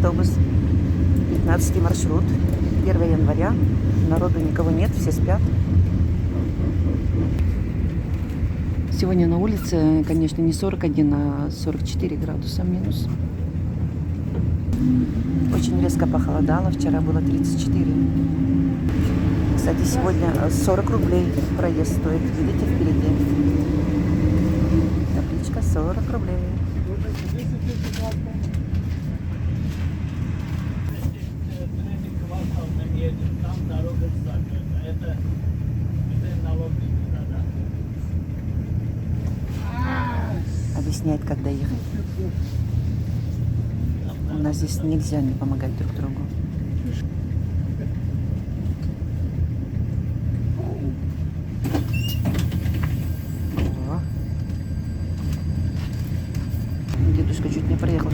автобус. 15 маршрут. 1 января. Народу никого нет, все спят. Сегодня на улице, конечно, не 41, а 44 градуса минус. Очень резко похолодало. Вчера было 34. Кстати, сегодня 40 рублей проезд стоит. Видите, впереди. Табличка 40 рублей. Там дорога закрыта. Это налоги туда, да? Объясняет, как доехать. У нас здесь нельзя не помогать друг другу. О. Дедушка чуть не проехал.